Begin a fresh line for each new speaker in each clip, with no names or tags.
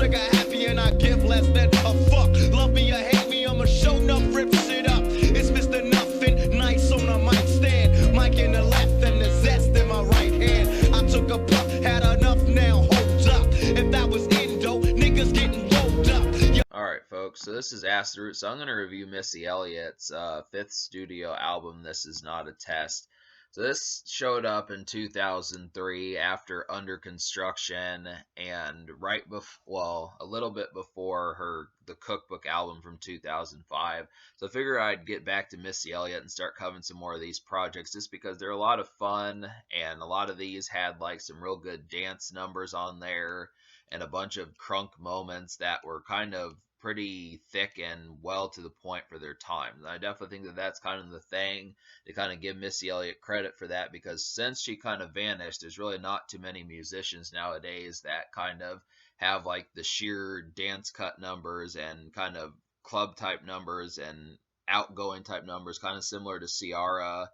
trigger happy and I give less than a fuck. Love me or hate me, I'ma show enough, rip shit up. It's Mr. Nothing, nice on a mic stand. Mic in the left and the zest in my right hand. I took a puff, had enough now, hold up. If that was Indo, niggas getting rolled up.
Alright folks, so this is Acid Root, so I'm going to review Missy Elliott's 5th studio album, This Is Not a Test. So this showed up in 2003 after Under Construction and right before, well, a little bit before the Cookbook album from 2005. So I figured I'd get back to Missy Elliott and start covering some more of these projects just because they're a lot of fun, and a lot of these had like some real good dance numbers on there and a bunch of crunk moments that were kind of pretty thick and well to the point for their time. And I definitely think that that's kind of the thing to kind of give Missy Elliott credit for that, because since she kind of vanished, there's really not too many musicians nowadays that kind of have like the sheer dance cut numbers and kind of club type numbers and outgoing type numbers, kind of similar to Ciara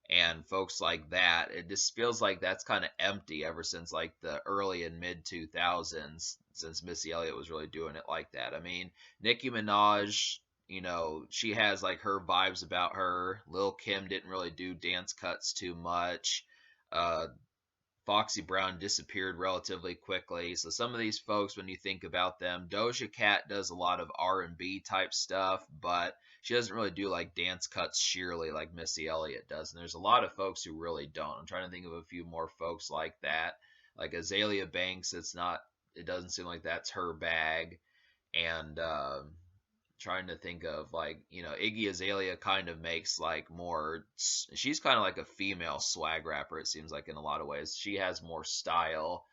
and folks like that. It just feels like that's kind of empty ever since like the early and mid 2000s, since Missy Elliott was really doing it like that. I mean, Nicki Minaj, you know, she has like her vibes about her. Lil' Kim didn't really do dance cuts too much. Foxy Brown disappeared relatively quickly. So some of these folks, when you think about them, Doja Cat does a lot of R&B type stuff, but she doesn't really do like dance cuts sheerly like Missy Elliott does. And there's a lot of folks who really don't. I'm trying to think of a few more folks like that. Like Azalea Banks, it doesn't seem like that's her bag. And trying to think of like, you know, Iggy Azalea kind of makes like more, she's kind of like a female swag rapper, it seems like, in a lot of ways. She has more style,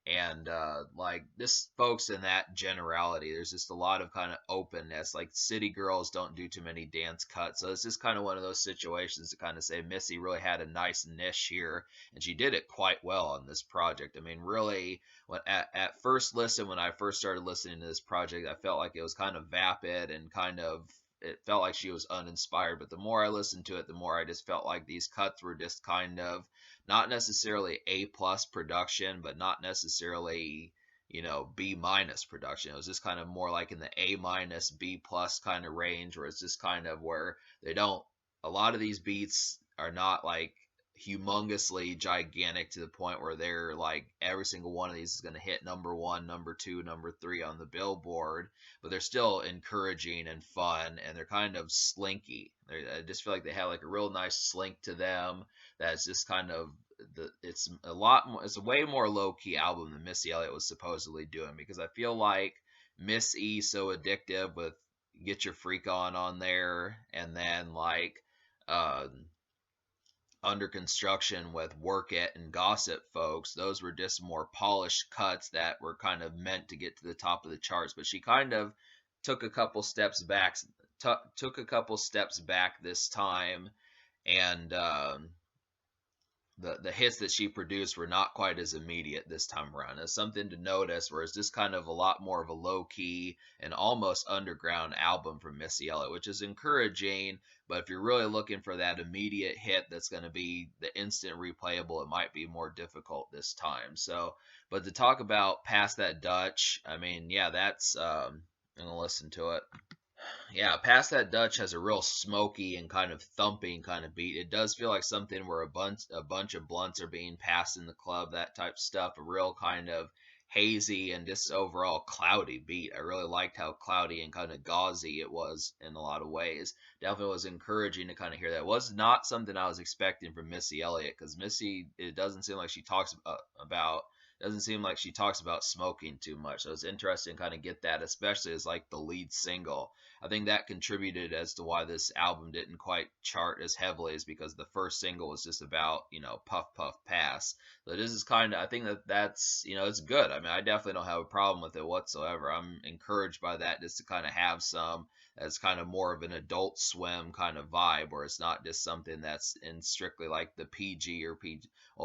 and like this folks in that generality, there's just a lot of kind of openness. Like City Girls don't do too many dance cuts, so it's just kind of one of those situations to kind of say Missy really had a nice niche here, and she did it quite well on this project. I mean, really, when at first listen, when I first started listening to this project, I felt like it was kind of vapid and kind of, it felt like she was uninspired. But the more I listened to it, the more I just felt like these cuts were just kind of not necessarily A+ production, but not necessarily, you know, B- production. It was just kind of more like in the A-, B+ kind of range, where it's just kind of where they don't, a lot of these beats are not like humongously gigantic to the point where they're like every single one of these is going to hit number 1, number 2, number 3 on the Billboard, but they're still encouraging and fun, and they're kind of slinky. I just feel like they have like a real nice slink to them that's just kind of it's a lot more, it's a way more low-key album than Missy Elliott was supposedly doing, because I feel like Miss E So Addictive with Get Your Freak On there, and then like Under Construction with Work It and Gossip Folks, those were just more polished cuts that were kind of meant to get to the top of the charts. But she kind of took a couple steps back, this time, and the hits that she produced were not quite as immediate this time around. It's something to notice, where it's just kind of a lot more of a low-key and almost underground album from Missy Elliott, which is encouraging. But if you're really looking for that immediate hit that's going to be the instant replayable, it might be more difficult this time. So, but to talk about Past That Dutch, I mean, yeah, that's I'm gonna listen to it. Yeah, Past That Dutch has a real smoky and kind of thumping kind of beat. It does feel like something where a bunch of blunts are being passed in the club, that type of stuff. A real kind of hazy and just overall cloudy beat. I really liked how cloudy and kind of gauzy it was in a lot of ways. Definitely was encouraging to kind of hear that. It was not something I was expecting from Missy Elliott, because Missy, it doesn't seem like she talks about smoking too much. So it's interesting to kind of get that, especially as like the lead single. I think that contributed as to why this album didn't quite chart as heavily, is because the first single was just about, you know, puff puff pass. So this is kind of, I think that's, you know, it's good. I mean, I definitely don't have a problem with it whatsoever. I'm encouraged by that, just to kind of have some that's kind of more of an Adult Swim kind of vibe, where it's not just something that's in strictly like the PG or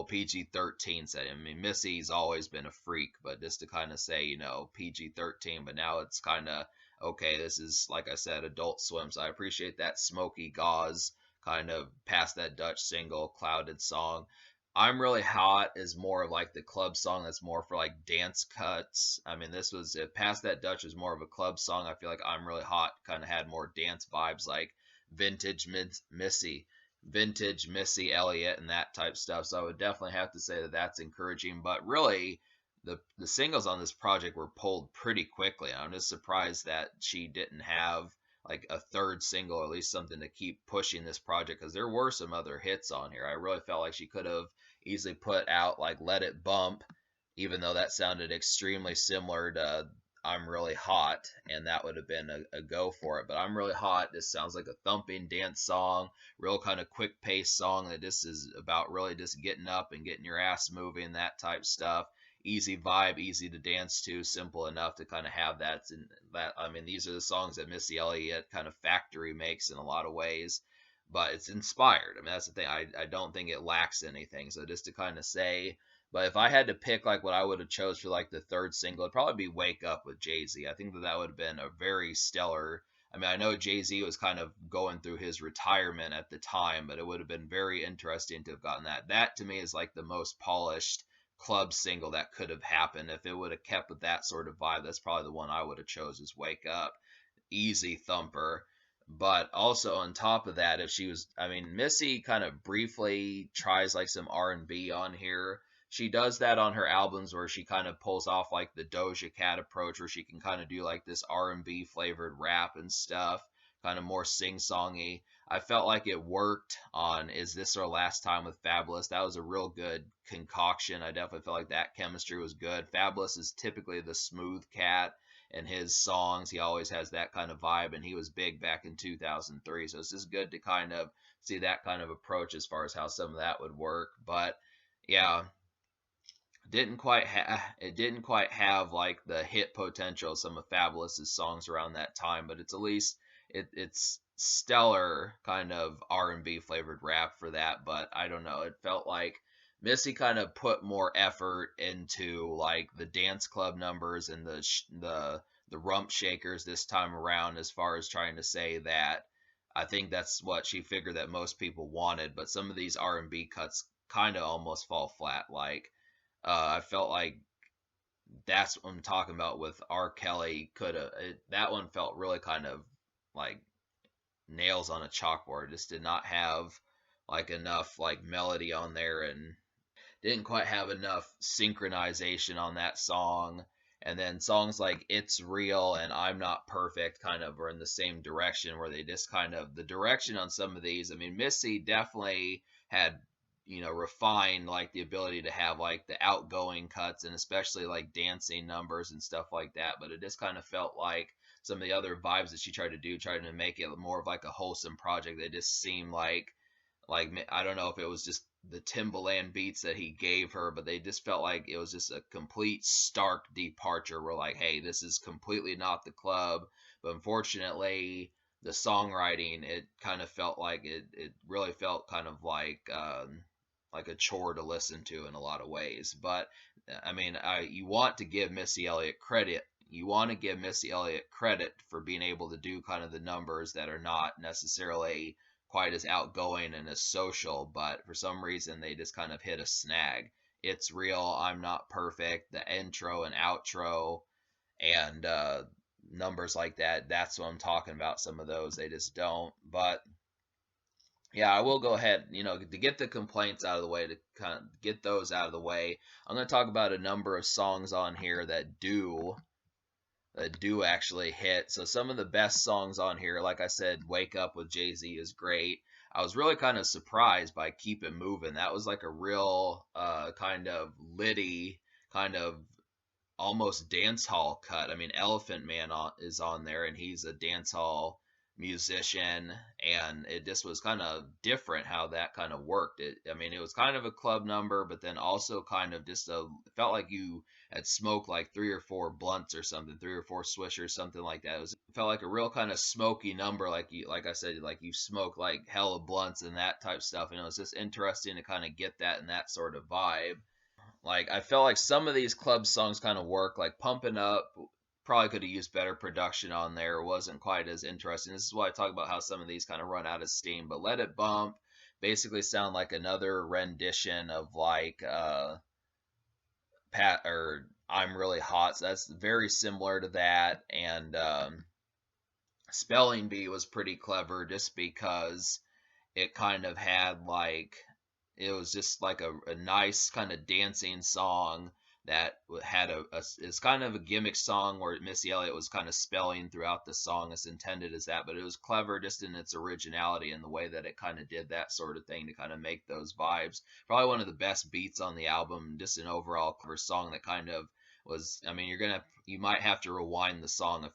PG-13 setting. I mean, Missy's always been a freak, but just to kind of say, you know, PG-13, but now it's kind of, okay, this is, like I said, Adult Swim. So I appreciate that smoky gauze kind of Past That Dutch single, clouded song. I'm Really Hot is more of like the club song that's more for like dance cuts. I mean, this was Past That Dutch was more of a club song. I feel like I'm Really Hot kind of had more dance vibes, like vintage Missy, vintage Missy Elliott, and that type stuff. So I would definitely have to say that that's encouraging. But really, the singles on this project were pulled pretty quickly. I'm just surprised that she didn't have like a third single, or at least something to keep pushing this project, because there were some other hits on here. I really felt like she could have easily put out like Let It Bump, even though that sounded extremely similar to I'm Really Hot, and that would have been a go for it. But I'm Really Hot just sounds like a thumping dance song, real kind of quick paced song that just is about really just getting up and getting your ass moving, that type stuff. Easy vibe, easy to dance to, simple enough to kind of have that. And that, I mean, these are the songs that Missy Elliott kind of factory makes in a lot of ways, but it's inspired. I mean, that's the thing. I don't think it lacks anything. So just to kind of say, but if I had to pick like what I would have chose for like the third single, it'd probably be Wake Up with Jay-Z. I think that that would have been a very stellar. I mean, I know Jay-Z was kind of going through his retirement at the time, but it would have been very interesting to have gotten that. That to me is like the most polished club single that could have happened. If it would have kept with that sort of vibe, that's probably the one I would have chose, is Wake Up. Easy thumper. But also on top of that, if she was, I mean, Missy kind of briefly tries like some R&B on here. She does that on her albums where she kind of pulls off like the Doja Cat approach, where she can kind of do like this R&B flavored rap and stuff, kind of more sing-songy. I felt like it worked on Is This Our Last Time with Fabulous. That was a real good concoction. I definitely felt like that chemistry was good. Fabulous is typically the smooth cat in his songs. He always has that kind of vibe, and he was big back in 2003. So it's just good to kind of see that kind of approach as far as how some of that would work. But yeah, it didn't quite have like the hit potential of some of Fabulous's songs around that time, but it's at least it's stellar kind of R&B flavored rap for that. But I don't know, it felt like Missy kind of put more effort into like the dance club numbers and the rump shakers this time around, as far as trying to say that I think that's what she figured that most people wanted. But some of these R&B cuts kind of almost fall flat. Like I felt like that's what I'm talking about with R. Kelly. Could have that one felt really kind of like nails on a chalkboard. It just did not have like enough like melody on there, and didn't quite have enough synchronization on that song. And then songs like It's Real and I'm Not Perfect kind of are in the same direction, where they just kind of, the direction on some of these, I mean, Missy definitely had, refined like the ability to have like the outgoing cuts and especially like dancing numbers and stuff like that. But it just kind of felt like some of the other vibes that she tried to do, tried to make it more of like a wholesome project. They just seemed like I don't know if it was just the Timbaland beats that he gave her, but they just felt like it was just a complete stark departure. We're like, hey, this is completely not the club. But unfortunately, the songwriting, it kind of felt like it really felt kind of like a chore to listen to in a lot of ways. But I mean, you want to give Missy Elliott credit. You want to give Missy Elliott credit for being able to do kind of the numbers that are not necessarily quite as outgoing and as social, but for some reason they just kind of hit a snag. It's Real, I'm Not Perfect, the intro and outro, and numbers like that. That's what I'm talking about. Some of those they just don't. But yeah, I will go ahead, to get the complaints out of the way, to kind of get those out of the way. I'm going to talk about a number of songs on here that do actually hit. So some of the best songs on here, like I said, Wake Up with Jay-Z is great. I was really kind of surprised by Keep It Moving. That was like a real kind of litty, kind of almost dance hall cut. I mean, Elephant Man is on there, and he's a dance hall musician, and it just was kind of different how that kind of worked. I mean, it was kind of a club number, but then also kind of just it felt like you had smoked like 3 or 4 blunts or something, 3 or 4 swishers, something like that. It felt like a real kind of smoky number, like I said, like you smoke like hella blunts and that type stuff, and it was just interesting to kind of get that and that sort of vibe. Like I felt like some of these club songs kind of work, like Pumping Up probably could have used better production on there. It wasn't quite as interesting. This is why I talk about how some of these kind of run out of steam. But Let It Bump, basically sound like another rendition of like Pat or I'm Really Hot. So that's very similar to that. And Spelling Bee was pretty clever just because it kind of had like it was just like a nice kind of dancing song that had it's kind of a gimmick song where Missy Elliott was kind of spelling throughout the song as intended as that, but it was clever just in its originality and the way that it kind of did that sort of thing to kind of make those vibes. Probably one of the best beats on the album, just an overall clever song that kind of was, I mean, you might have to rewind the song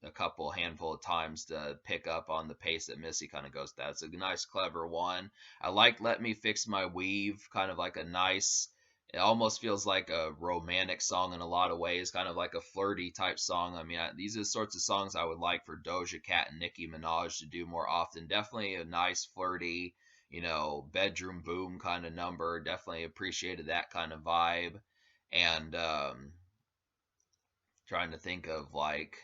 a couple handful of times to pick up on the pace that Missy kind of goes. That's a nice clever one. I like Let Me Fix My Weave, kind of like a nice, it almost feels like a romantic song in a lot of ways, kind of like a flirty type song. I mean, these are the sorts of songs I would like for Doja Cat and Nicki Minaj to do more often. Definitely a nice flirty, bedroom boom kind of number. Definitely appreciated that kind of vibe. And trying to think of like,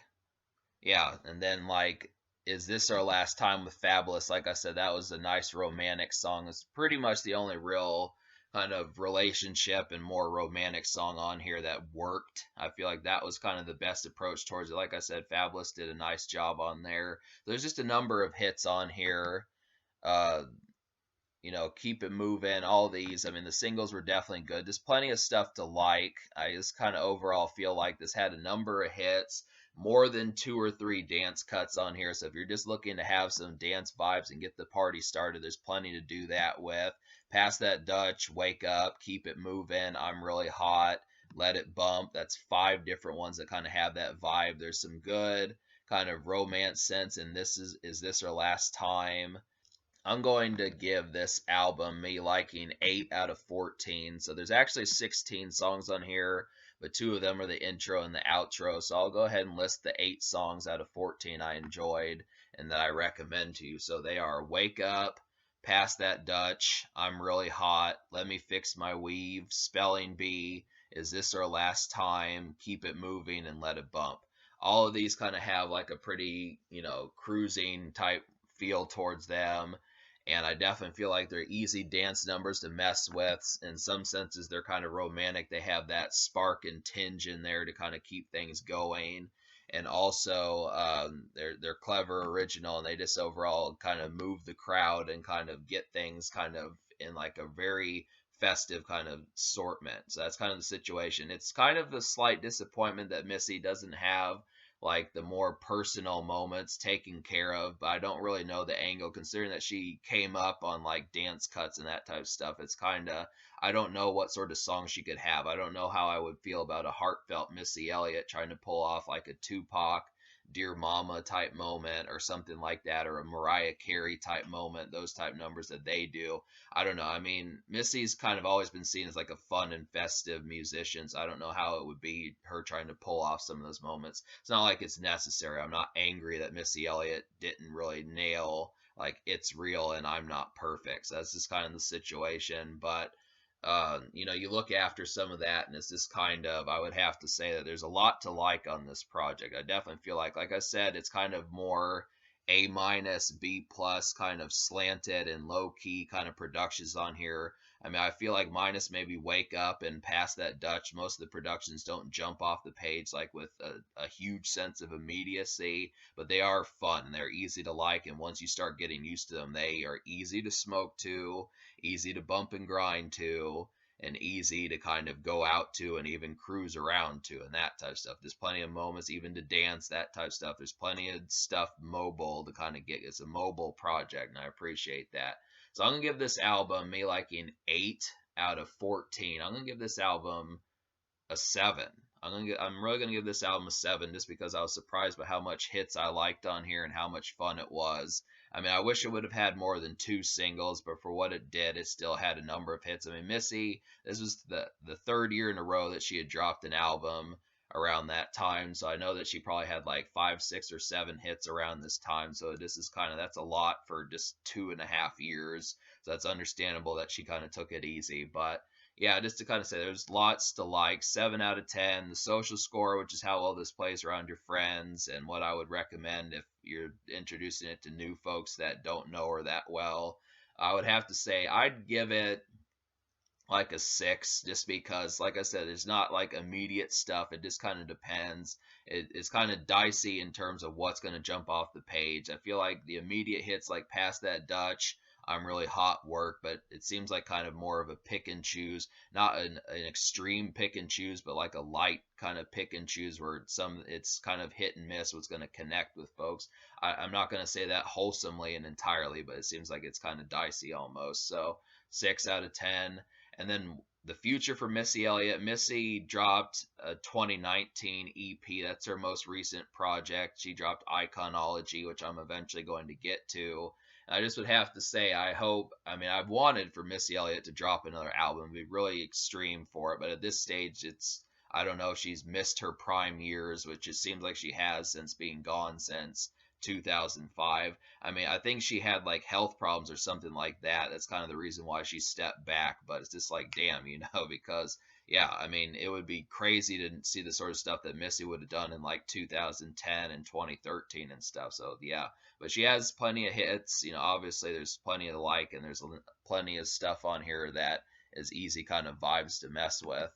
yeah, and then like Is This Our Last Time with Fabulous? Like I said, that was a nice romantic song. It's pretty much the only real kind of relationship and more romantic song on here that worked. I feel like that was kind of the best approach towards it. Like I said, Fabulous did a nice job on there. There's just a number of hits on here. Uh, Keep It Moving, all these. I mean, the singles were definitely good. There's plenty of stuff to like. I just kind of overall feel like this had a number of hits, more than 2 or 3 dance cuts on here. So if you're just looking to have some dance vibes and get the party started, there's plenty to do that with. Pass That Dutch, Wake Up, Keep It Moving, I'm Really Hot, Let It Bump. That's 5 different ones that kind of have that vibe. There's some good kind of romance sense, and Is This Our Last Time? I'm going to give this album me liking 8 out of 14. So there's actually 16 songs on here, but 2 of them are the intro and the outro. So I'll go ahead and list the 8 songs out of 14 I enjoyed and that I recommend to you. So they are Wake Up, Pass That Dutch, I'm Really Hot, Let Me Fix My Weave, Spelling Bee, Is This Our Last Time, Keep It Moving, and Let It Bump. All of these kind of have like a pretty, cruising type feel towards them, and I definitely feel like they're easy dance numbers to mess with. In some senses, they're kind of romantic. They have that spark and tinge in there to kind of keep things going, and also they're clever, original, and they just overall kind of move the crowd and kind of get things kind of in like a very festive kind of assortment. So that's kind of the situation. It's kind of a slight disappointment that Missy doesn't have like the more personal moments taken care of, but I don't really know the angle considering that she came up on like dance cuts and that type of stuff. It's kind of, I don't know what sort of song she could have. I don't know how I would feel about a heartfelt Missy Elliott trying to pull off like a Tupac Dear Mama type moment or something like that, or a Mariah Carey type moment, those type numbers that they do. I don't know. I mean, Missy's kind of always been seen as like a fun and festive musician, so I don't know how it would be her trying to pull off some of those moments. It's not like it's necessary. I'm not angry that Missy Elliott didn't really nail like It's Real and I'm Not Perfect. So that's just kind of the situation. But you look after some of that, and it's just kind of, I would have to say that there's a lot to like on this project. I definitely feel like I said, it's kind of more A minus, B plus kind of slanted and low key kind of productions on here. I mean, I feel like minus maybe Wake Up and Pass That Dutch. Most of the productions don't jump off the page like with a huge sense of immediacy, but they are fun. They're easy to like, and once you start getting used to them, they are easy to smoke to, easy to bump and grind to, and easy to kind of go out to and even cruise around to, and that type of stuff. There's plenty of moments even to dance, that type of stuff. There's plenty of stuff mobile to kind of get. It's a mobile project, and I appreciate that. So I'm gonna give this album me liking 8 out of 14. I'm gonna give this album a 7. I'm really gonna give this album a 7 just because I was surprised by how much hits I liked on here and how much fun it was. I mean, I wish it would have had more than 2 singles, but for what it did, it still had a number of hits. I mean, Missy, this was the 3rd year in a row that she had dropped an album around that time, so I know that she probably had like 5, 6, or 7 hits around this time. So this is kind of, that's a lot for just 2.5 years. So that's understandable that she kind of took it easy, but yeah, just to kind of say, there's lots to like. 7 out of 10. The social score, which is how well this plays around your friends, and what I would recommend if you're introducing it to new folks that don't know her that well. I would have to say I'd give it like a six, just because, like I said, there's not like immediate stuff. It just kind of depends. It's kind of dicey in terms of what's going to jump off the page. I feel like the immediate hits, like past that Dutch, I'm really hot work, but it seems like kind of more of a pick and choose, not an extreme pick and choose, but like a light kind of pick and choose where some it's kind of hit and miss what's going to connect with folks. I'm not going to say that wholesomely and entirely, but it seems like it's kind of dicey almost. So 6 out of 10. And then the future for Missy Elliott. Missy dropped a 2019 EP. That's her most recent project. She dropped Iconology, which I'm eventually going to get to. And I just would have to say, I mean, I've wanted for Missy Elliott to drop another album. It'd be really extreme for it. But at this stage, I don't know if she's missed her prime years, which it seems like she has since being gone since 2005. I mean, I think she had like health problems or something like that. That's kind of the reason why she stepped back. But it's just like, damn, because yeah, I mean, it would be crazy to see the sort of stuff that Missy would have done in like 2010 and 2013 and stuff. So yeah, but she has plenty of hits. Obviously there's plenty to like, and there's plenty of stuff on here that is easy kind of vibes to mess with.